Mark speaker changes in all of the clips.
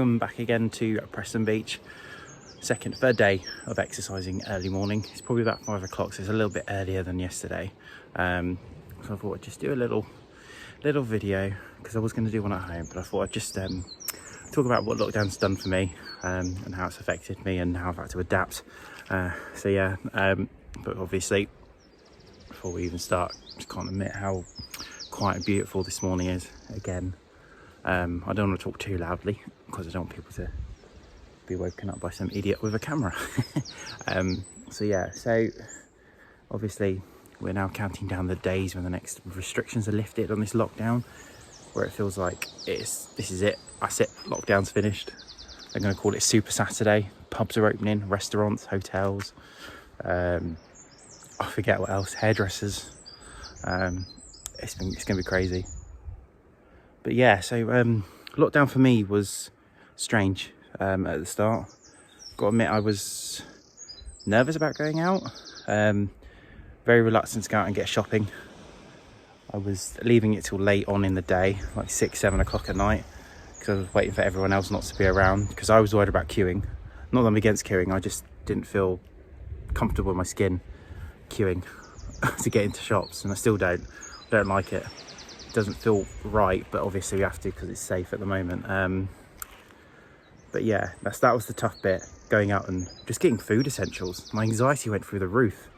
Speaker 1: welcome back again to Preston Beach. Third day of exercising early morning. It's probably about 5 o'clock, so it's a little bit earlier than yesterday. So I thought I'd just do a little video, because I was going to do one at home, but I thought I'd just talk about what lockdown's done for me, and how it's affected me and how I've had to adapt. But obviously, before we even start, I just can't admit how quiet and beautiful this morning is again. I don't want to talk too loudly because I don't want people to be woken up by some idiot with a camera. So obviously we're now counting down the days when the next restrictions are lifted on this lockdown, where it feels like this is it, that's it, lockdown's finished. They're going to call it Super Saturday. Pubs are opening, restaurants, hotels, I forget what else, hairdressers. It's going to be crazy. But yeah, so lockdown for me was strange at the start. Got to admit, I was nervous about going out. Very reluctant to go out and get shopping. I was leaving it till late on in the day, like 6-7 o'clock at night, because I was waiting for everyone else not to be around, because I was worried about queuing. Not that I'm against queuing, I just didn't feel comfortable in my skin queuing to get into shops, and I still don't like it. Doesn't feel right, but obviously we have to because it's safe at the moment. But yeah, that was the tough bit, going out and just getting food essentials. My anxiety went through the roof.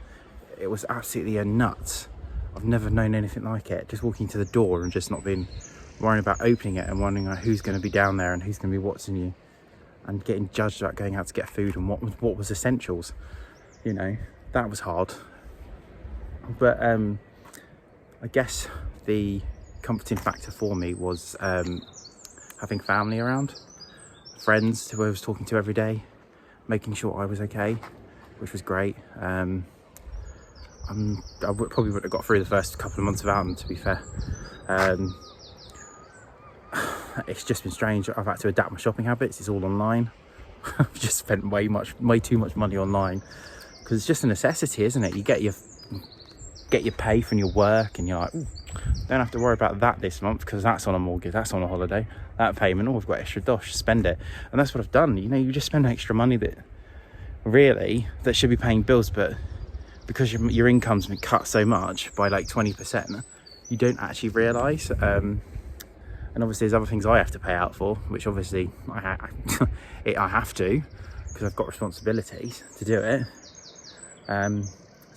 Speaker 1: It was absolutely nuts. I've never known anything like it. Just walking to the door and just not being worrying about opening it and wondering who's going to be down there and who's going to be watching you, and getting judged about going out to get food and what was essentials. You know, that was hard. But I guess the comforting factor for me was having family around, friends who I was talking to every day, making sure I was okay, which was great. I probably wouldn't have got through the first couple of months without them, to be fair. It's just been strange. I've had to adapt my shopping habits. It's all online. I've just spent way too much money online, because it's just a necessity, isn't it? You get your pay from your work and you're like, ooh, don't have to worry about that this month because that's on a mortgage, that's on a holiday, that payment, oh, I've got extra dosh, spend it. And that's what I've done. You know, you just spend extra money that should be paying bills, but because your income's been cut so much by like 20%, you don't actually realise. And obviously there's other things I have to pay out for, which obviously I have to, because I've got responsibilities to do it.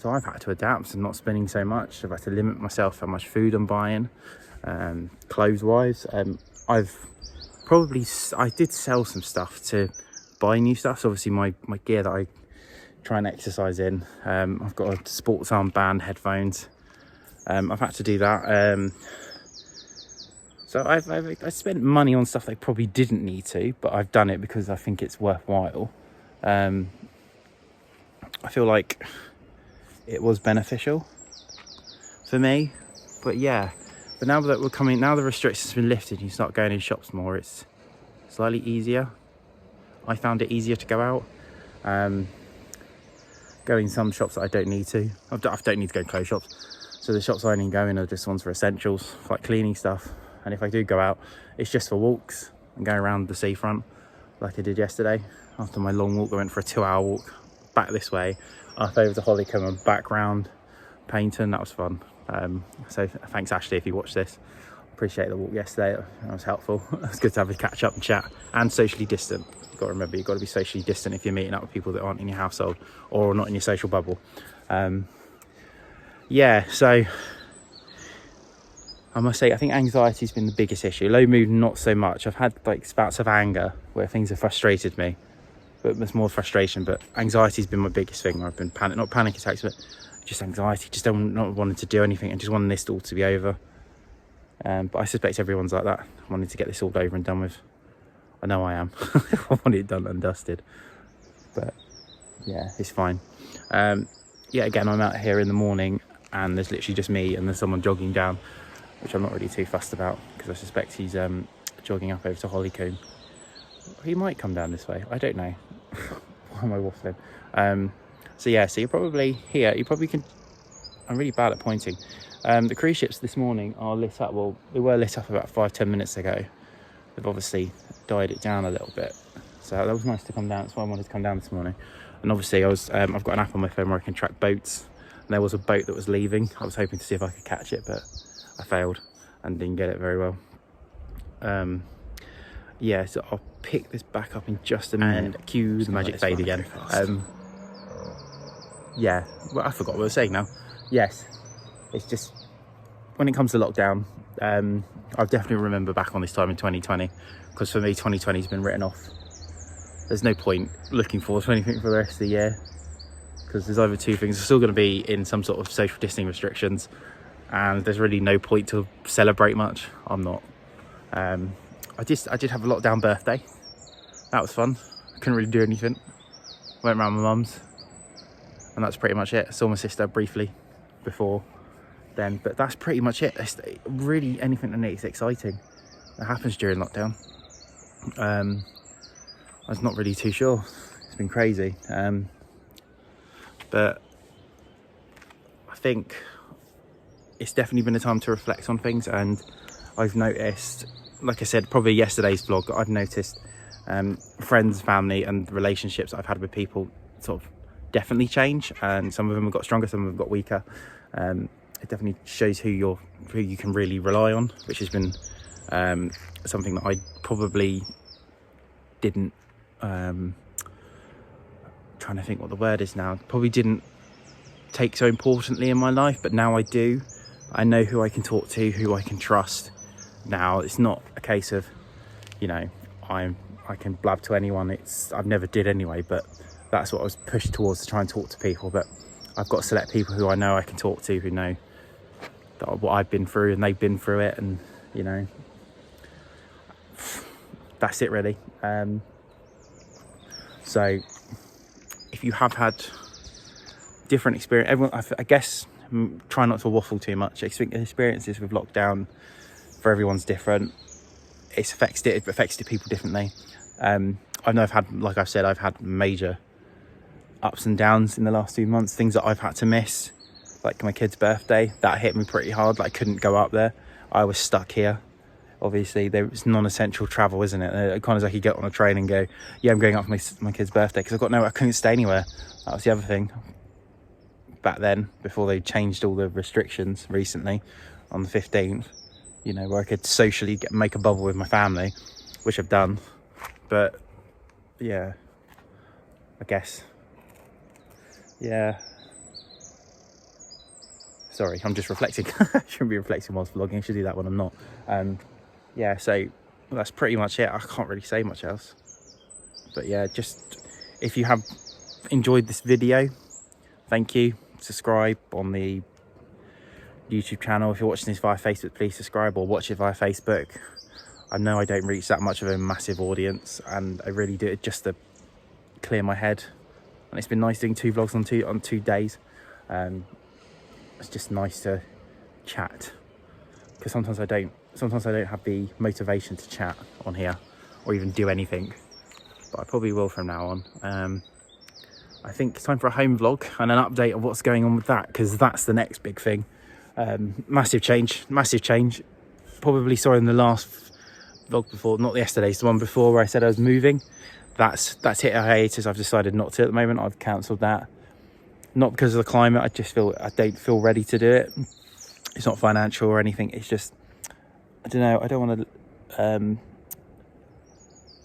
Speaker 1: So I've had to adapt and not spending so much. I've had to limit myself how much food I'm buying, clothes wise. I did sell some stuff to buy new stuff. So obviously my gear that I try and exercise in, I've got a sports armband, headphones. I've had to do that. So I spent money on stuff that I probably didn't need to, but I've done it because I think it's worthwhile. I feel like it was beneficial for me. But yeah, but now that now the restrictions have been lifted, you start going in shops more, it's slightly easier. I found it easier to go out, go in some shops that I don't need to. I don't need to go in clothes shops, so the shops I only go in are just ones for essentials, like cleaning stuff. And if I do go out, it's just for walks and going around the seafront like I did yesterday. After my long walk, I went for a 2-hour walk back this way, up over to Hollycombe and back round Paignton. That was fun. So thanks Ashley if you watched this. Appreciate the walk yesterday, that was helpful. It's good to have a catch up and chat, and socially distant. You've got to remember, you've got to be socially distant if you're meeting up with people that aren't in your household or not in your social bubble. So I must say, I think anxiety's been the biggest issue. Low mood, not so much. I've had like spouts of anger where things have frustrated me, but it's more frustration. But anxiety's been my biggest thing. I've been not panic attacks, but just anxiety, just not wanting to do anything and just wanting this all to be over. But I suspect everyone's like that, wanting to get this all over and done with. I know I am. I want it done and dusted, but yeah, it's fine. Again, I'm out here in the morning and there's literally just me and there's someone jogging down, which I'm not really too fussed about, because I suspect he's jogging up over to Hollycombe. He might come down this way, I don't know. Why am I waffling? So you're probably here. You probably can. I'm really bad at pointing. The cruise ships this morning are lit up. Well, they were lit up about 5-10 minutes ago. they've obviously died it down a little bit. So that was nice to come down. That's why I wanted to come down this morning. And obviously I've got an app on my phone where I can track boats. And there was a boat that was leaving. I was hoping to see if I could catch it, but I failed and didn't get it very well. Yeah, so I'll pick this back up in just a minute. And cue the magic fade again. Yeah, well, I forgot what I was saying now. Yes, it's just, when it comes to lockdown, I'll definitely remember back on this time in 2020, because for me 2020 has been written off. There's no point looking forward to anything for the rest of the year, because there's either two things: we're still going to be in some sort of social distancing restrictions, and there's really no point to celebrate much. I'm not. I did have a lockdown birthday. That was fun. I couldn't really do anything. Went around my mum's, and that's pretty much it. I saw my sister briefly before then, but that's pretty much it. It's really anything that is exciting that happens during lockdown. I was not really too sure. It's been crazy, but I think it's definitely been a time to reflect on things. And I've noticed, like I said, probably yesterday's vlog, I've noticed friends, family and relationships I've had with people sort of definitely change, and some of them have got stronger, some of them have got weaker. It definitely shows who you can really rely on, which has been something that I probably didn't trying to think what the word is now, probably didn't take so importantly in my life, but now I do. I know who I can talk to, who I can trust. Now it's not a case of, you know, I can blab to anyone. I've never did anyway, but that's what I was pushed towards, to try and talk to people. But I've got to select people who I know I can talk to, who know that what I've been through and they've been through it, and you know, that's it really. So if you have had different experience, everyone, I guess, try not to waffle too much. Experiences with lockdown for everyone's different. It affects people differently. I know like I've said, I've had major ups and downs in the last 2 months. Things that I've had to miss, like my kid's birthday, that hit me pretty hard. Like, I couldn't go up there. I was stuck here. Obviously, it's non-essential travel, isn't it? Kind of like you get on a train and go, yeah, I'm going up for my kid's birthday, because I couldn't stay anywhere. That was the other thing. Back then, before they changed all the restrictions recently on the 15th, you know, where I could socially make a bubble with my family, which I've done. But yeah, I guess, yeah. Sorry, I'm just reflecting. I shouldn't be reflecting whilst vlogging. I should do that when I'm not. Yeah, so that's pretty much it. I can't really say much else. But yeah, just if you have enjoyed this video, thank you. Subscribe on the YouTube channel. If you're watching this via Facebook, please subscribe, or watch it via Facebook. I know I don't reach that much of a massive audience, and I really do it just to clear my head. And it's been nice doing 2 vlogs on two days. It's just nice to chat, because sometimes I don't have the motivation to chat on here or even do anything, but I probably will from now on. I think it's time for a home vlog and an update of what's going on with that, because that's the next big thing. Massive change. Probably saw in the last vlog before, not yesterday's, the one before, where I said I was moving. That's hit a hiatus. I've decided not to at the moment. I've cancelled that. Not because of the climate, I don't feel ready to do it. It's not financial or anything. It's just, I don't know, I don't want to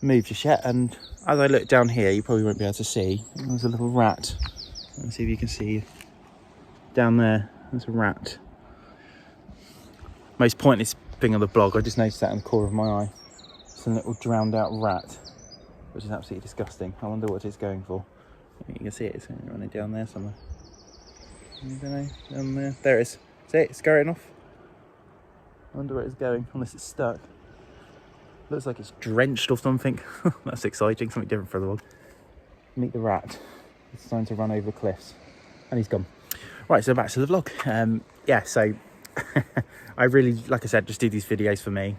Speaker 1: move just yet. And as I look down here, you probably won't be able to see, there's a little rat. Let's see if you can see down there. There's a rat. Most pointless thing on the blog, I just noticed that in the corner of my eye. It's a little drowned out rat, which is absolutely disgusting. I wonder what it's going for. You can see it's running down there somewhere. I don't know, down there. There it is. See it? It's scurrying off. I wonder where it's going, unless it's stuck. Looks like it's drenched or something. That's exciting, something different for the vlog. Meet the rat. It's starting to run over the cliffs. And he's gone. Right, so back to the vlog. Yeah, so I really, like I said, just do these videos for me.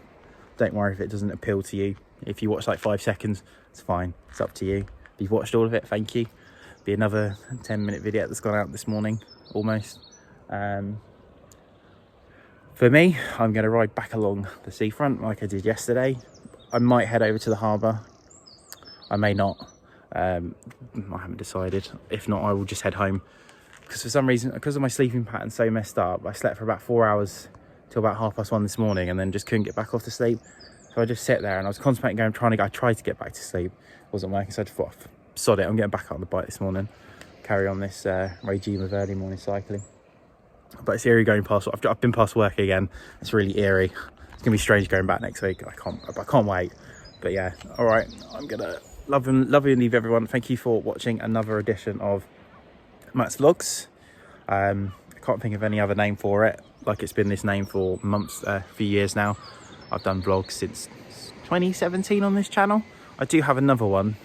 Speaker 1: Don't worry if it doesn't appeal to you. If you watch like 5 seconds, it's fine. It's up to you. If you've watched all of it, thank you. Be another 10-minute video that's gone out this morning, almost. For me, I'm going to ride back along the seafront like I did yesterday. I might head over to the harbour. I may not. I haven't decided. If not, I will just head home. Because for some reason, because of my sleeping pattern so messed up, I slept for about 4 hours till about 1:30 this morning, and then just couldn't get back off to sleep. So I just sit there, and I was contemplating going, I tried to get back to sleep. It wasn't working, so I just thought, sod it, I'm getting back on the bike this morning. Carry on this regime of early morning cycling. But it's eerie going past. I've been past work again. It's really eerie. It's gonna be strange going back next week. I can't wait. But yeah, all right. I'm gonna love you and leave everyone. Thank you for watching another edition of Matt's Vlogs. I can't think of any other name for it. Like, it's been this name for months, a few years now. I've done vlogs since 2017 on this channel. I do have another one,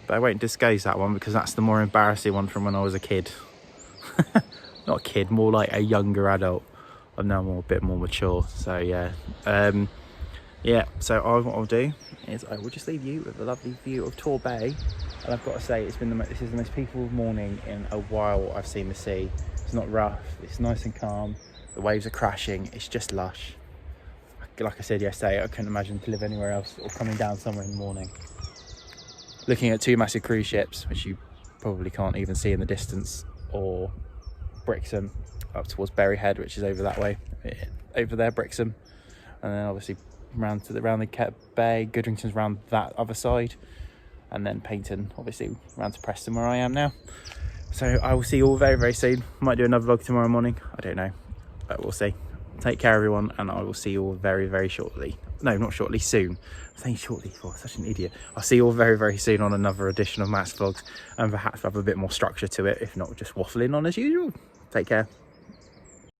Speaker 1: but I won't disclose that one because that's the more embarrassing one from when I was a kid. Not a kid, more like a younger adult. I'm now a bit more mature, so yeah. So what I'll do is I will just leave you with a lovely view of Tor Bay. And I've got to say, this is the most peaceful morning in a while I've seen the sea. It's not rough, it's nice and calm. The waves are crashing, it's just lush. Like I said yesterday, I couldn't imagine to live anywhere else or coming down somewhere in the morning. Looking at two massive cruise ships, which you probably can't even see in the distance, or Brixham up towards Berryhead, which is over that way, over there, Brixham, and then obviously round the Kent Bay. Goodrington's round that other side, and then Paignton, obviously round to Preston where I am now. So I will see you all very, very soon. Might do another vlog tomorrow morning, I don't know, but we'll see. Take care everyone, and I will see you all very, very shortly. No, not shortly, soon. I'm saying shortly, such an idiot. I'll see you all very, very soon on another edition of Matt's Vlogs, and perhaps have a bit more structure to it, if not just waffling on as usual. Take care.